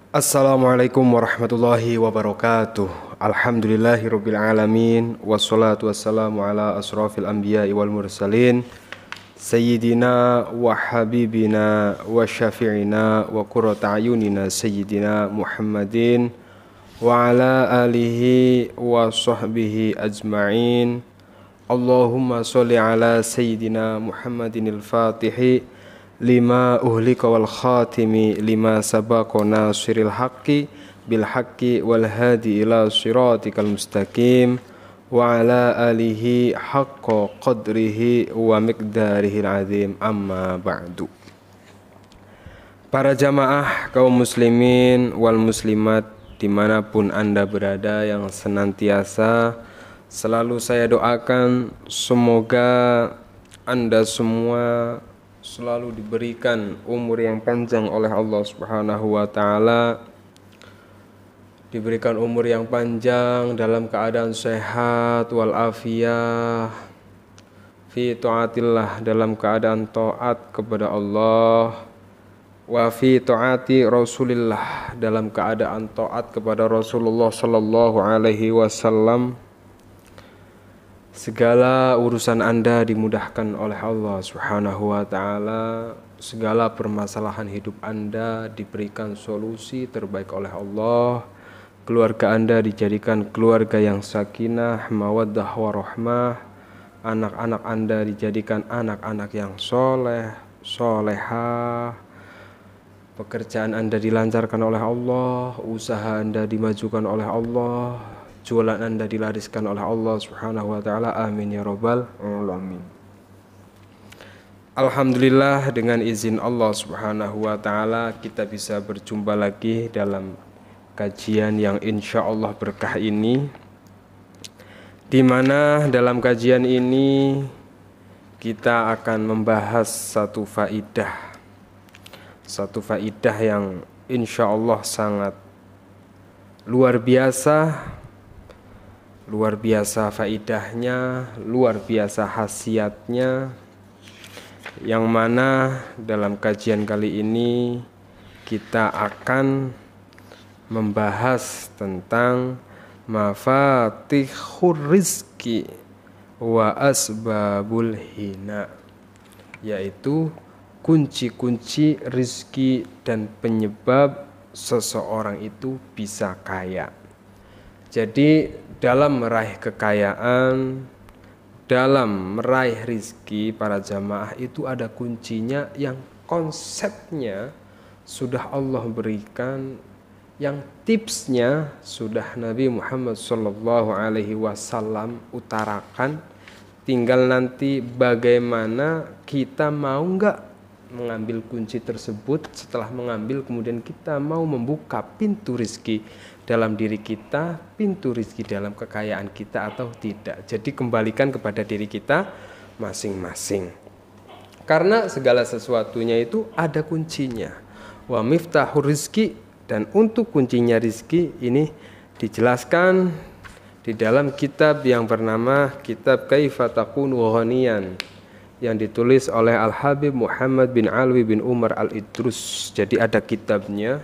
Assalamualaikum warahmatullahi wabarakatuh. Alhamdulillahirabbil alamin wassalatu wassalamu ala asrofil anbiya'i wal mursalin sayyidina wa habibina wa syafi'ina wa qurrata ayunina sayyidina Muhammadin wa ala alihi wa sahbihi ajma'in. Allahumma sholli ala sayyidina Muhammadinil fatihi lima uhlika wal khatimi lima sabaqa nasiril haqqi bil haqqi wal hadi ila siratikal mustaqim wa ala alihi haqqa qadrihi wa miqdarihil azim, amma ba'du. Para jamaah kaum muslimin wal muslimat dimanapun anda berada, yang senantiasa selalu saya doakan semoga anda semua selalu diberikan umur yang panjang oleh Allah Subhanahu wa taala, diberikan umur yang panjang dalam keadaan sehat wal afiyah fi taatillah, dalam keadaan taat kepada Allah, wa fi taati Rasulillah, dalam keadaan taat kepada Rasulullah sallallahu alaihi wasallam. Segala urusan Anda dimudahkan oleh Allah Subhanahu wa taala. Segala permasalahan hidup Anda diberikan solusi terbaik oleh Allah. Keluarga Anda dijadikan keluarga yang sakinah, mawaddah warahmah. Anak-anak Anda dijadikan anak-anak yang soleh, solehah. Pekerjaan Anda dilancarkan oleh Allah, usaha Anda dimajukan oleh Allah, jualan Anda dilariskan oleh Allah Subhanahu wa taala. Amin ya rabbal alamin. Alhamdulillah, dengan izin Allah Subhanahu wa taala kita bisa berjumpa lagi dalam kajian yang insya Allah berkah ini, di mana dalam kajian ini kita akan membahas satu faidah yang insya Allah sangat luar biasa faidahnya, luar biasa khasiatnya, yang mana dalam kajian kali ini kita akan membahas tentang mafatihur rizki wa asbabul hina, yaitu kunci-kunci rizki dan penyebab seseorang itu bisa kaya. Jadi dalam meraih kekayaan, dalam meraih rizki, para jamaah itu ada kuncinya yang konsepnya sudah Allah berikan, yang tipsnya sudah Nabi Muhammad SAW utarakan. Tinggal nanti bagaimana kita mau nggak mengambil kunci tersebut. Setelah mengambil, kemudian kita mau membuka pintu rizki dalam diri kita, pintu rizki dalam kekayaan kita atau tidak. Jadi kembalikan kepada diri kita masing-masing, karena segala sesuatunya itu ada kuncinya. Wa miftahur rizki, dan untuk kuncinya rizki ini dijelaskan di dalam kitab yang bernama Kitab Kaifa Takunu Ghaniyan, yang ditulis oleh Al-Habib Muhammad bin Alwi bin Umar Al-Idrus. Jadi ada kitabnya.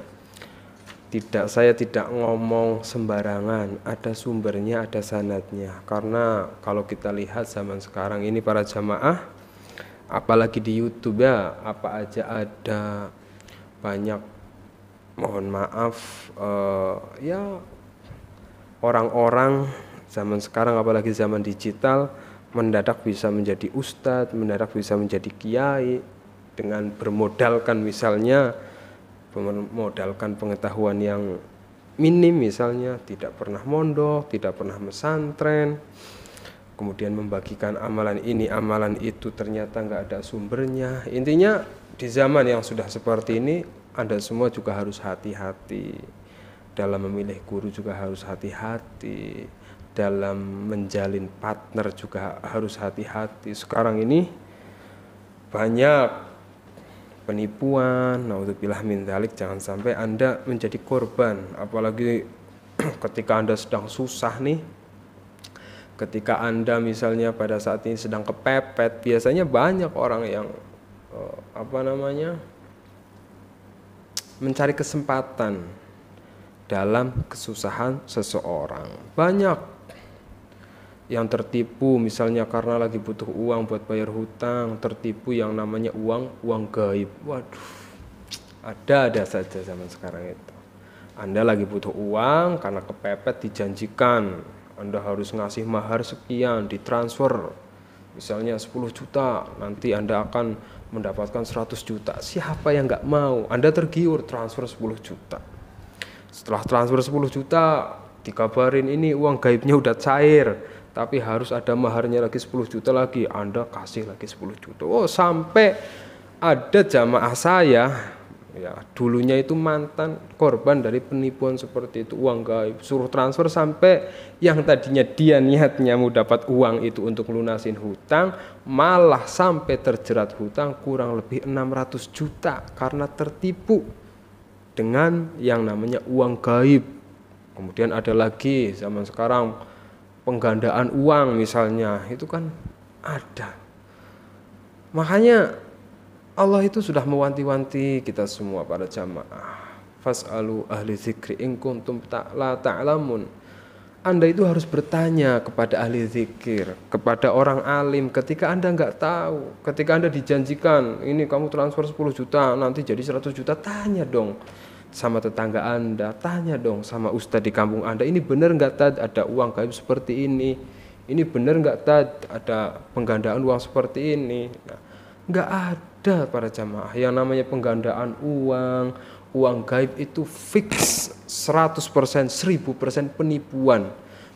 Saya tidak ngomong sembarangan, ada sumbernya, ada sanadnya. Karena kalau kita lihat zaman sekarang ini para jamaah, apalagi di YouTube ya, apa aja ada, banyak, mohon maaf, ya orang-orang zaman sekarang, apalagi zaman digital, mendadak bisa menjadi ustadz, mendadak bisa menjadi kiai dengan bermodalkan misalnya memodalkan pengetahuan yang minim, misalnya tidak pernah mondok, tidak pernah mesantren, kemudian membagikan amalan ini amalan itu, ternyata nggak ada sumbernya. Intinya di zaman yang sudah seperti ini, Anda semua juga harus hati-hati dalam memilih guru, juga harus hati-hati dalam menjalin partner, juga harus hati-hati. Sekarang ini banyak penipuan, naudzubillah min dzalik. Jangan sampai Anda menjadi korban, apalagi ketika Anda sedang susah nih, ketika Anda misalnya pada saat ini sedang kepepet. Biasanya banyak orang yang mencari kesempatan dalam kesusahan seseorang. Banyak yang tertipu misalnya karena lagi butuh uang buat bayar hutang, tertipu yang namanya uang gaib. Waduh, ada saja zaman sekarang itu. Anda lagi butuh uang karena kepepet dijanjikan Anda harus ngasih mahar sekian, ditransfer misalnya 10 juta, nanti Anda akan mendapatkan 100 juta. Siapa yang nggak mau? Anda tergiur transfer 10 juta. Setelah transfer 10 juta dikabarin ini uang gaibnya udah cair, tapi harus ada maharnya lagi 10 juta lagi. Anda kasih lagi 10 juta. Oh, sampai ada jamaah saya ya, dulunya itu mantan korban dari penipuan seperti itu, uang gaib, suruh transfer sampai yang tadinya dia niatnya mau dapat uang itu untuk lunasin hutang, malah sampai terjerat hutang kurang lebih 600 juta karena tertipu dengan yang namanya uang gaib. Kemudian ada lagi zaman sekarang penggandaan uang misalnya, itu kan ada. Makanya Allah itu sudah mewanti-wanti kita semua para jamaah. Fas'alu ahli zikri in kuntum la ta'lamun. Anda itu harus bertanya kepada ahli zikir, kepada orang alim ketika Anda nggak tahu. Ketika Anda dijanjikan, ini kamu transfer 10 juta, nanti jadi 100 juta, tanya dong sama tetangga Anda, tanya dong sama ustadz di kampung Anda, ini benar nggak tad ada uang gaib seperti ini? Ini benar nggak tad ada penggandaan uang seperti ini? Nah, nggak ada para jamaah yang namanya penggandaan uang gaib itu fix 100%, 1000% penipuan.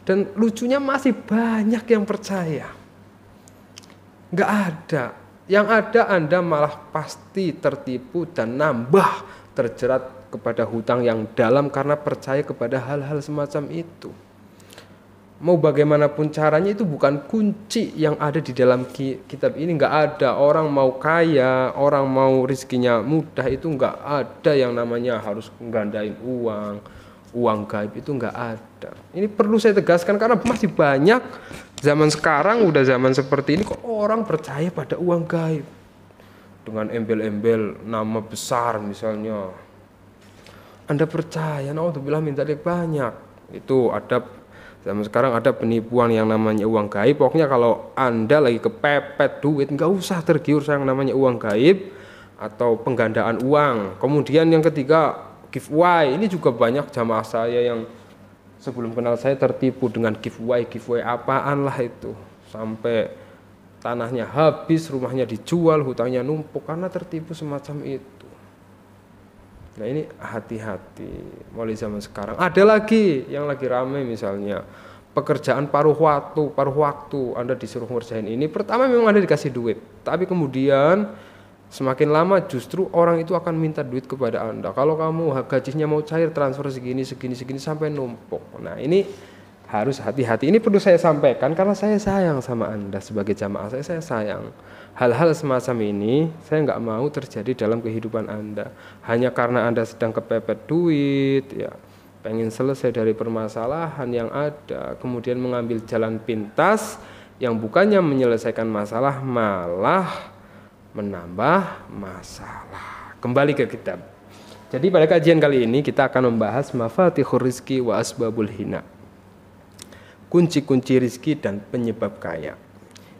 Dan lucunya masih banyak yang percaya. Nggak ada. Yang ada Anda malah pasti tertipu dan nambah terjerat kepada hutang yang dalam karena percaya kepada hal-hal semacam itu. Mau bagaimanapun caranya itu bukan kunci yang ada di dalam kitab ini. Nggak ada orang mau kaya, orang mau rezekinya mudah, itu nggak ada yang namanya harus menggandain uang gaib, itu nggak ada. Ini perlu saya tegaskan karena masih banyak zaman sekarang, udah zaman seperti ini kok orang percaya pada uang gaib dengan embel-embel nama besar misalnya. Anda percaya, naudzubillah minta banyak. Itu ada zaman sekarang ada penipuan yang namanya uang gaib. Pokoknya kalau Anda lagi kepepet duit, nggak usah tergiur yang namanya uang gaib atau penggandaan uang. Kemudian yang ketiga, giveaway. Ini juga banyak jamaah saya yang sebelum kenal saya tertipu dengan giveaway apaan lah itu. Sampai tanahnya habis, rumahnya dijual, hutangnya numpuk karena tertipu semacam itu. Nah ini hati-hati mulai zaman sekarang. Ada lagi yang lagi ramai misalnya pekerjaan paruh waktu Anda disuruh ngerjain ini. Pertama memang Anda dikasih duit, tapi kemudian semakin lama justru orang itu akan minta duit kepada Anda. Kalau kamu gajinya mau cair, transfer segini sampai numpuk. Nah ini harus hati-hati. Ini perlu saya sampaikan karena saya sayang sama Anda sebagai jamaah saya sayang. Hal-hal semacam ini saya nggak mau terjadi dalam kehidupan Anda. Hanya karena Anda sedang kepepet duit, ya, pengen selesai dari permasalahan yang ada, kemudian mengambil jalan pintas yang bukannya menyelesaikan masalah, malah menambah masalah. Kembali ke kitab. Jadi pada kajian kali ini kita akan membahas mafatihur rizki wa asbabul hina. Kunci-kunci rizki dan penyebab kaya.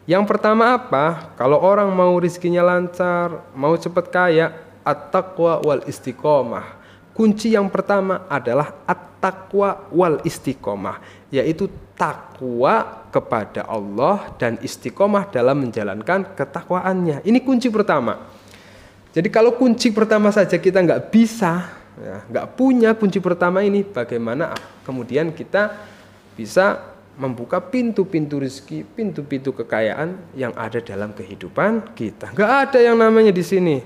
Yang pertama apa? Kalau orang mau rizkinya lancar, mau cepat kaya, at-taqwa wal istiqomah. Kunci yang pertama adalah at-taqwa wal istiqomah, yaitu takwa kepada Allah dan istiqomah dalam menjalankan ketakwaannya. Ini kunci pertama. Jadi kalau kunci pertama saja kita nggak bisa, ya, nggak punya kunci pertama ini, bagaimana kemudian kita bisa membuka pintu-pintu rezeki, pintu-pintu kekayaan yang ada dalam kehidupan kita. Nggak ada yang namanya di sini.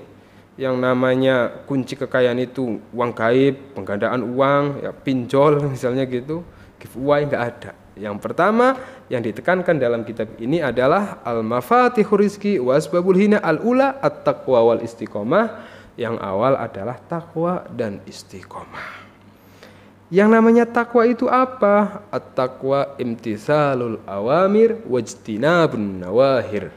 Yang namanya kunci kekayaan itu uang gaib, penggandaan uang, ya, pinjol misalnya gitu, giveaway, nggak ada. Yang pertama yang ditekankan dalam kitab ini adalah al-mafatihur rizki wa asbabul hina, al-ula at-taqwa wal istiqomah. Yang awal adalah takwa dan istiqomah. Yang namanya takwa itu apa? At-taqwa imtitsalul awamir wajtinabun nawahir.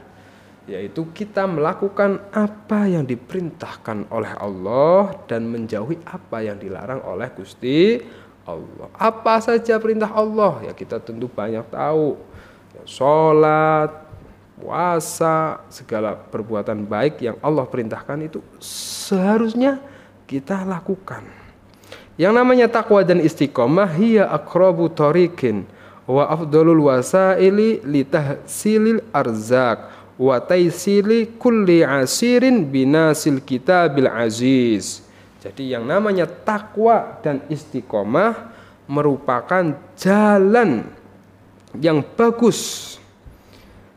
Yaitu kita melakukan apa yang diperintahkan oleh Allah dan menjauhi apa yang dilarang oleh Gusti Allah. Apa saja perintah Allah? Ya kita tentu banyak tahu. Ya, sholat, puasa, segala perbuatan baik yang Allah perintahkan itu seharusnya kita lakukan. Yang namanya takwa dan istiqomah hiya aqrabu thoriqin wa afdalul wasaili litahsilil arzak wa taisili kulli asirin binasil kitabil aziz. Jadi yang namanya takwa dan istiqomah merupakan jalan yang bagus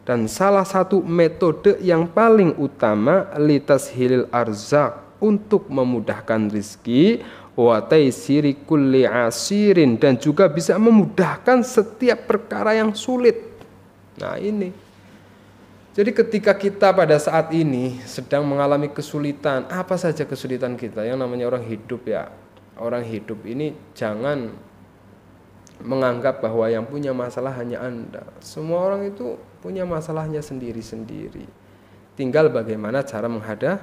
dan salah satu metode yang paling utama litashilil arzak untuk memudahkan rizki wa taisiri kulli asirin dan juga bisa memudahkan setiap perkara yang sulit. Nah ini. Jadi ketika kita pada saat ini sedang mengalami kesulitan, apa saja kesulitan kita, yang namanya orang hidup ya. Orang hidup ini jangan menganggap bahwa yang punya masalah hanya Anda. Semua orang itu punya masalahnya sendiri-sendiri. Tinggal bagaimana cara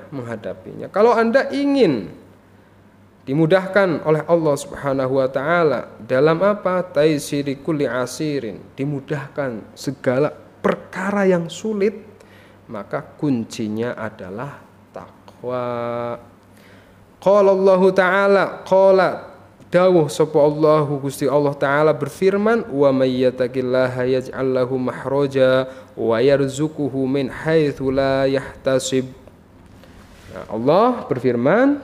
menghadapinya. Kalau Anda ingin dimudahkan oleh Allah Subhanahu wa taala dalam apa? Taisiri kulli asirin, dimudahkan segala perkara yang sulit, maka kuncinya adalah takwa. Qala Allah taala, qala dawuh sapa Allahu Gusti Allah taala berfirman, wa may yattaqillaha yaj'al lahu mahraja wa yarzuquhu min haitsu la yahtasib. Nah, Allah berfirman,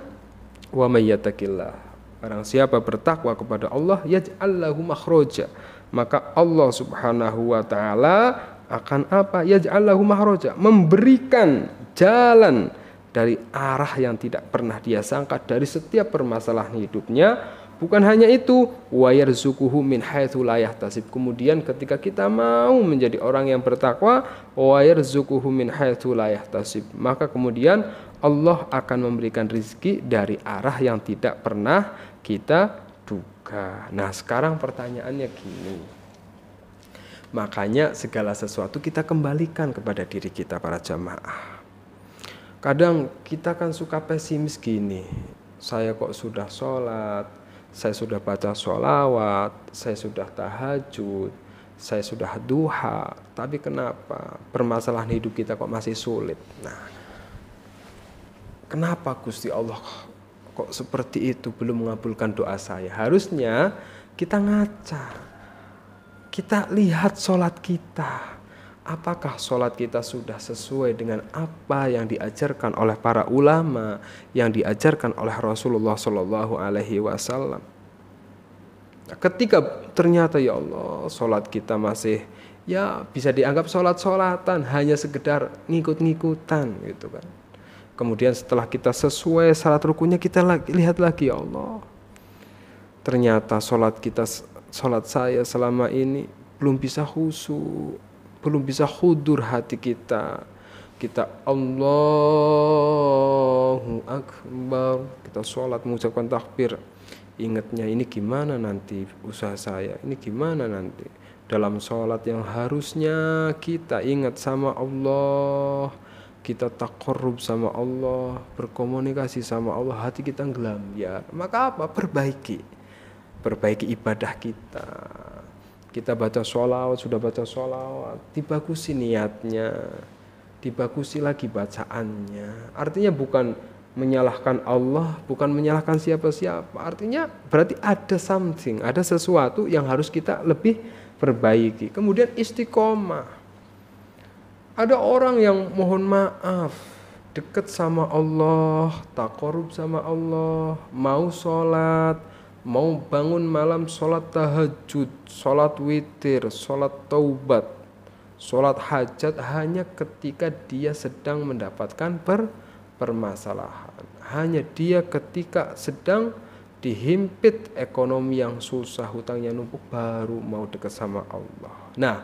wa may yattaqillah, barang siapa bertakwa kepada Allah, yaj'al lahu makhraja, maka Allah Subhanahu wa taala akan apa? Yaj'al lahu makhraja, memberikan jalan dari arah yang tidak pernah dia sangka dari setiap permasalahan hidupnya. Bukan hanya itu, wa yarzuquhu min haitsu la yahtasib. Kemudian ketika kita mau menjadi orang yang bertakwa, wa yarzuquhu min haitsu la yahtasib, maka kemudian Allah akan memberikan rizki dari arah yang tidak pernah kita duga. Nah sekarang pertanyaannya gini. Makanya segala sesuatu kita kembalikan kepada diri kita para jamaah. Kadang kita kan suka pesimis gini. Saya kok sudah sholat, saya sudah baca sholawat, saya sudah tahajud, saya sudah duha. Tapi kenapa permasalahan hidup kita kok masih sulit? Nah, kenapa Gusti Allah kok seperti itu belum mengabulkan doa saya? Harusnya kita ngaca. Kita lihat sholat kita. Apakah sholat kita sudah sesuai dengan apa yang diajarkan oleh para ulama, yang diajarkan oleh Rasulullah Shallallahu Alaihi Wasallam? Nah, ketika ternyata ya Allah sholat kita masih ya bisa dianggap sholat-sholatan, hanya sekedar ngikut-ngikutan gitu kan. Kemudian setelah kita sesuai syarat rukunnya, kita lihat lagi ya Allah, ternyata sholat saya selama ini belum bisa khusyuk, belum bisa khudur hati kita. Kita Allahu Akbar, kita sholat mengucapkan takbir, ingatnya ini gimana nanti usaha saya, ini gimana nanti dalam sholat yang harusnya kita ingat sama Allah, kita taqarrub sama Allah, berkomunikasi sama Allah, hati kita nggelambyar. Maka apa? Perbaiki ibadah kita. Kita baca sholawat, sudah baca sholawat, dibagusi niatnya, dibagusi lagi bacaannya. Artinya bukan menyalahkan Allah, bukan menyalahkan siapa-siapa. Artinya berarti ada something, ada sesuatu yang harus kita lebih perbaiki. Kemudian istiqomah. Ada orang yang mohon maaf, dekat sama Allah, taqarrub sama Allah, mau sholat, mau bangun malam sholat tahajud, sholat witir, sholat taubat, sholat hajat hanya ketika dia sedang mendapatkan permasalahan. Hanya dia ketika sedang dihimpit ekonomi yang susah, hutangnya numpuk, baru mau dekat sama Allah. Nah,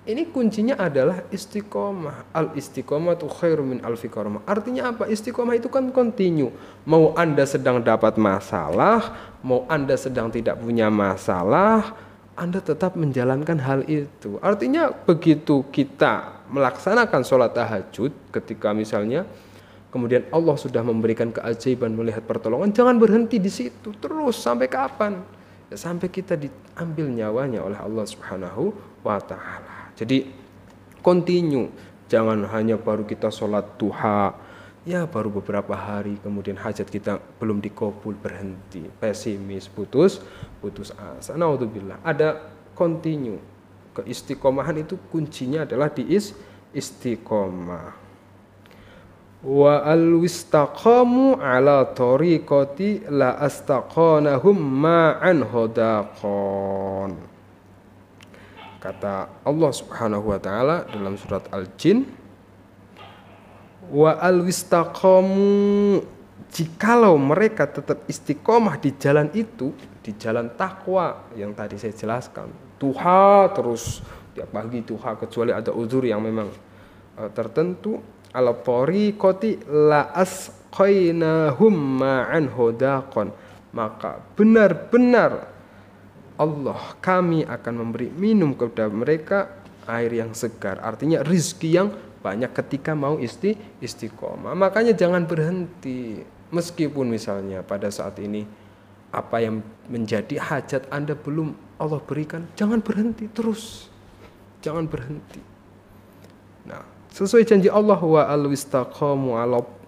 ini kuncinya adalah istiqomah. Al-istiqomatu khairu min alfi karamah. Artinya apa? Istiqomah itu kan continue. Mau Anda sedang dapat masalah, mau Anda sedang tidak punya masalah, Anda tetap menjalankan hal itu. Artinya begitu kita melaksanakan sholat tahajud, ketika misalnya kemudian Allah sudah memberikan keajaiban melihat pertolongan, jangan berhenti di situ. Terus sampai kapan? sampai kita diambil nyawanya oleh Allah Subhanahu wa taala. Jadi continue, jangan hanya baru kita sholat duha, ya baru beberapa hari kemudian hajat kita belum dikabul, berhenti, pesimis, putus asa. Naudzubillah. Ada continue. Keistiqomahan itu kuncinya adalah di istiqomah. Wa alwistaqamu ala tariqati la astaqanahum ma'an hodaqon. Kata Allah Subhanahu wa taala dalam surat Al-Jin, wa alwistaqamu, jikalau mereka tetap istiqomah di jalan itu, di jalan takwa yang tadi saya jelaskan, duha terus tiap pagi duha kecuali ada uzur yang memang tertentu, ala tariqati la asqainahum ma'an hodaqon, maka benar-benar Allah kami akan memberi minum kepada mereka air yang segar, artinya rizki yang banyak ketika mau istiqomah. Makanya jangan berhenti, meskipun misalnya pada saat ini apa yang menjadi hajat Anda belum Allah berikan, jangan berhenti terus, jangan berhenti. Nah, sesuai janji Allah, wa alwistaqamu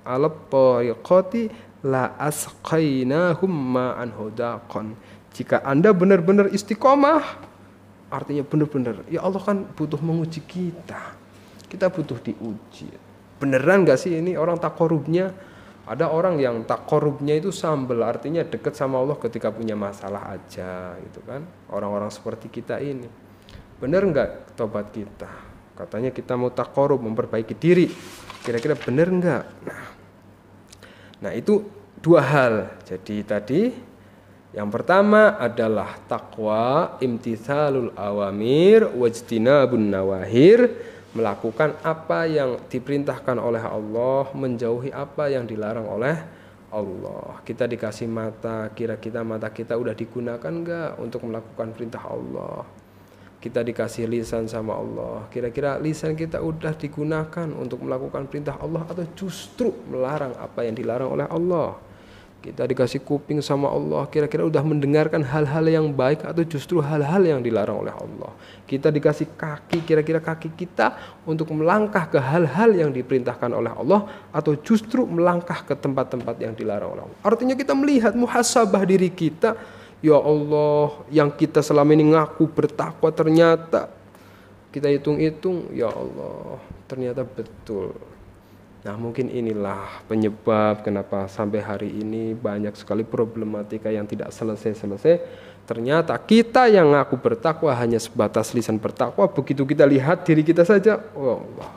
ala tariqati la asqainahum ma'an hodaqon. Jika Anda benar-benar istiqomah, artinya benar-benar, ya Allah kan butuh menguji kita. Kita butuh diuji. Beneran gak sih ini orang takorubnya? Ada orang yang takorubnya itu sambel, artinya dekat sama Allah ketika punya masalah aja gitu kan. Orang-orang seperti kita ini. Bener gak tobat kita? Katanya kita mau takorub, memperbaiki diri. Kira-kira bener gak? Nah itu dua hal. Jadi tadi yang pertama adalah takwa, imtithalul awamir, wajtinabun nawahir, melakukan apa yang diperintahkan oleh Allah, menjauhi apa yang dilarang oleh Allah. Kita dikasih mata, kira-kira mata kita udah digunakan enggak untuk melakukan perintah Allah? Kita dikasih lisan sama Allah, kira-kira lisan kita udah digunakan untuk melakukan perintah Allah atau justru melarang apa yang dilarang oleh Allah? Kita dikasih kuping sama Allah, kira-kira udah mendengarkan hal-hal yang baik atau justru hal-hal yang dilarang oleh Allah? Kita dikasih kaki, kira-kira kaki kita untuk melangkah ke hal-hal yang diperintahkan oleh Allah atau justru melangkah ke tempat-tempat yang dilarang oleh Allah? Artinya kita melihat muhasabah diri kita, ya Allah, yang kita selama ini ngaku bertakwa ternyata kita hitung-hitung, ya Allah, ternyata betul. Nah mungkin inilah penyebab kenapa sampai hari ini banyak sekali problematika yang tidak selesai-selesai. Ternyata kita yang ngaku bertakwa hanya sebatas lisan bertakwa, begitu kita lihat diri kita saja, oh Allah.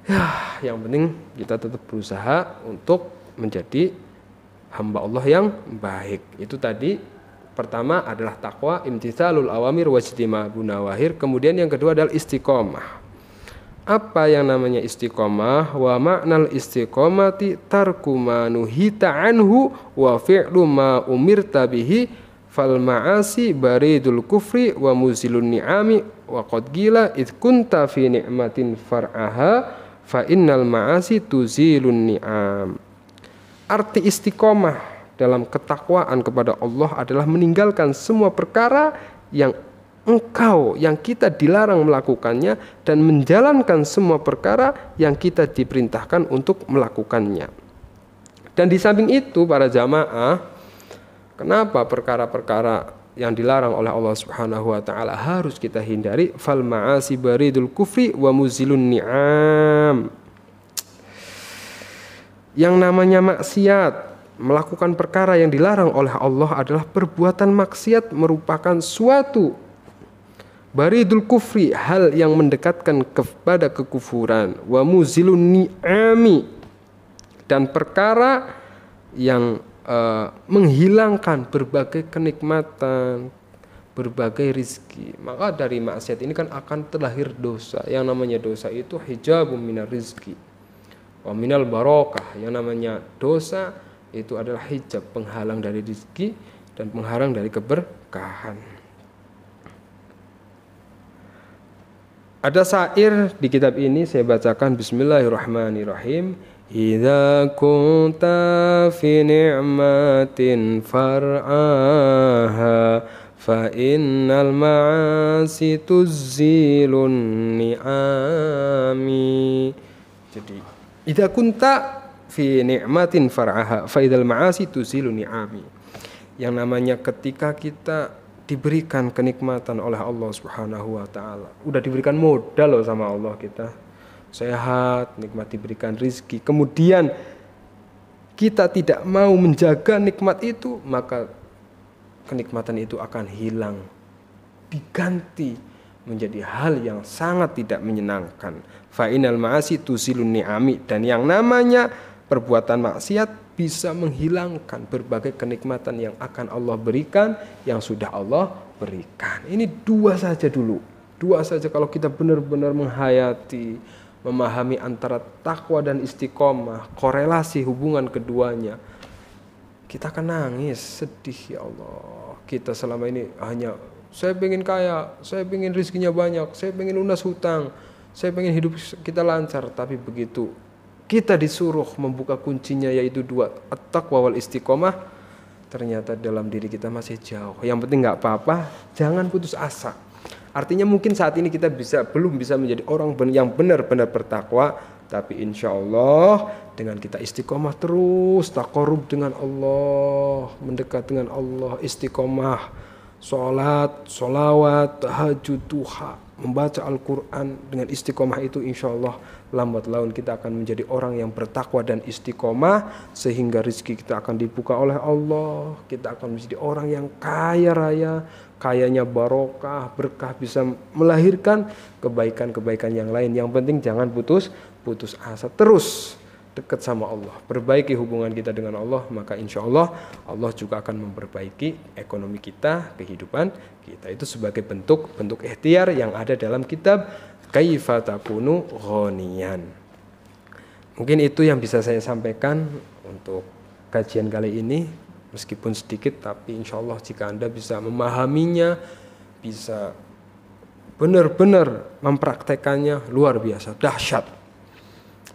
Ya, yang penting kita tetap berusaha untuk menjadi hamba Allah yang baik. Itu tadi pertama adalah takwa, imtithalul awamir wajtinabun nawahir. Kemudian yang kedua adalah istiqomah. Apa yang namanya istiqomah? Wa ma'nal istiqomati tarku ma nuhita anhu wa fi'lu ma umirta bihi fal ma'asi baridul kufri wa muzilun ni'ami wa qad gila id kunta fi ni'matin far'aha fa innal ma'asi tuzilun ni'am. Arti istiqomah dalam ketakwaan kepada Allah adalah meninggalkan semua perkara yang yang kita dilarang melakukannya dan menjalankan semua perkara yang kita diperintahkan untuk melakukannya. Dan di samping itu para jamaah, kenapa perkara-perkara yang dilarang oleh Allah Subhanahu wa taala harus kita hindari? Fal ma'asi baridul kufri wa muzilun ni'am. Yang namanya maksiat, melakukan perkara yang dilarang oleh Allah adalah perbuatan maksiat, merupakan suatu baridul kufri, hal yang mendekatkan kepada kekufuran, wa muzilun ni'ami, dan perkara yang menghilangkan berbagai kenikmatan, berbagai rizki. Maka dari maksiat ini kan akan terlahir dosa. Yang namanya dosa itu hijabun minar rizki wa minal barokah. Yang namanya dosa itu adalah hijab, penghalang dari rizki dan penghalang dari keberkahan. Ada syair di kitab ini saya bacakan, bismillahirrahmanirrahim. Idza kunta fi ni'matin far'aha fa innal ma'asi tuzilun ni'ami. Jadi idza kunta fi ni'matin far'aha fa idzal ma'asi tuzilu ni'ami. Yang namanya ketika kita diberikan kenikmatan oleh Allah Subhanahu wa taala. Udah diberikan modal loh sama Allah kita. Sehat, nikmat diberikan rizki. Kemudian kita tidak mau menjaga nikmat itu, maka kenikmatan itu akan hilang. Diganti menjadi hal yang sangat tidak menyenangkan. Fa inal ma'asi tusilun ni'ami. Dan yang namanya perbuatan maksiat bisa menghilangkan berbagai kenikmatan yang akan Allah berikan, yang sudah Allah berikan. Ini dua saja dulu. Dua saja kalau kita benar-benar menghayati, memahami antara takwa dan istiqomah, korelasi hubungan keduanya, kita akan nangis, sedih, ya Allah. Kita selama ini hanya, saya pengen kaya, saya pengen rezekinya banyak, saya pengen lunas hutang, saya pengen hidup kita lancar. Tapi begitu kita disuruh membuka kuncinya, yaitu dua, at-taqwa wal istiqomah, ternyata dalam diri kita masih jauh. Yang penting nggak apa-apa, jangan putus asa. Artinya mungkin saat ini kita belum bisa menjadi orang yang benar-benar bertakwa, tapi insya Allah dengan kita istiqomah terus, taqarrub dengan Allah, mendekat dengan Allah, istiqomah, sholat, sholawat, tahajud, duha, membaca Al-Quran, dengan istiqomah itu insya Allah lambat laun kita akan menjadi orang yang bertakwa dan istiqomah, sehingga rezeki kita akan dibuka oleh Allah. Kita akan menjadi orang yang kaya raya, kayanya barokah, berkah, bisa melahirkan kebaikan-kebaikan yang lain. Yang penting jangan putus asa, terus dekat sama Allah, perbaiki hubungan kita dengan Allah, maka insya Allah Allah juga akan memperbaiki ekonomi kita, kehidupan kita. Itu sebagai bentuk ikhtiar yang ada dalam kitab Kaifa Takunu Ghaniyan. Mungkin itu yang bisa saya sampaikan untuk kajian kali ini, meskipun sedikit, tapi insya Allah jika Anda bisa memahaminya, bisa benar-benar mempraktekannya, luar biasa, dahsyat.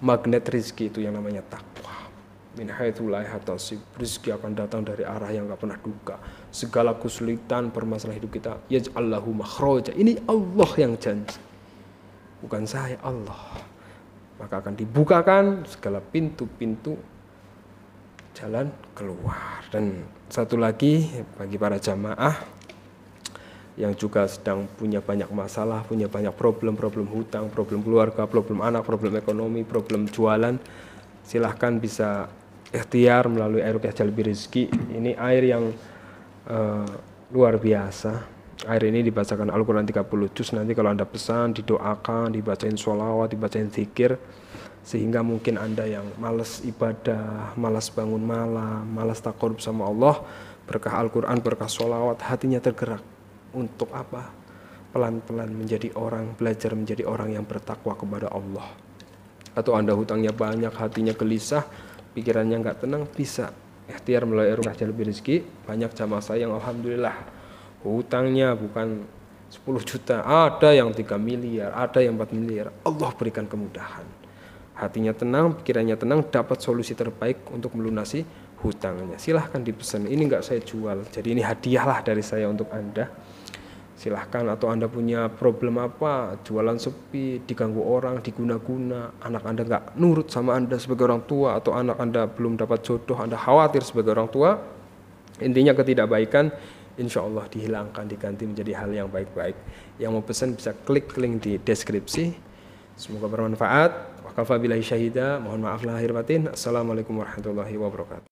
Magnet rizki itu yang namanya takwa. Min haitsu la yahtasib, rizki akan datang dari arah yang gak pernah duga. Segala kesulitan permasalahan hidup kita, yaj'allahu makhraja. Ini Allah yang janji, bukan saya, Allah. Maka akan dibukakan segala pintu-pintu jalan keluar. Dan satu lagi bagi para jamaah yang juga sedang punya banyak masalah, punya banyak problem hutang, problem keluarga, problem anak, problem ekonomi, problem jualan, silahkan bisa ikhtiar melalui air ruqyah jalbi rizki. Ini air yang luar biasa. Air ini dibacakan Al-Quran 30 juz. Nanti kalau Anda pesan, didoakan, dibacain sholawat, dibacain zikir, sehingga mungkin Anda yang malas ibadah, malas bangun malam, malas taqarrub sama Allah, berkah Al-Quran, berkah sholawat, hatinya tergerak. Untuk apa? Pelan-pelan menjadi orang, belajar menjadi orang yang bertakwa kepada Allah. Atau Anda hutangnya banyak, hatinya gelisah, pikirannya nggak tenang, bisa ikhtiar melalui ruqyah jalbi rizki. Banyak jamaah saya yang alhamdulillah hutangnya bukan 10 juta, ada yang 3 miliar, ada yang 4 miliar. Allah berikan kemudahan. Hatinya tenang, pikirannya tenang, dapat solusi terbaik untuk melunasi hutangnya. Silahkan dipesan, ini nggak saya jual, jadi ini hadiahlah dari saya untuk Anda. Silahkan. Atau Anda punya problem apa, jualan sepi, diganggu orang, diguna-guna, anak Anda nggak nurut sama Anda sebagai orang tua, atau anak Anda belum dapat jodoh, Anda khawatir sebagai orang tua, intinya ketidakbaikan insya Allah dihilangkan, diganti menjadi hal yang baik-baik. Yang mau pesan bisa klik link di deskripsi. Semoga bermanfaat. Wa kafa billahi syahida. Mohon maaf lahir batin. Assalamualaikum warahmatullahi wabarakatuh.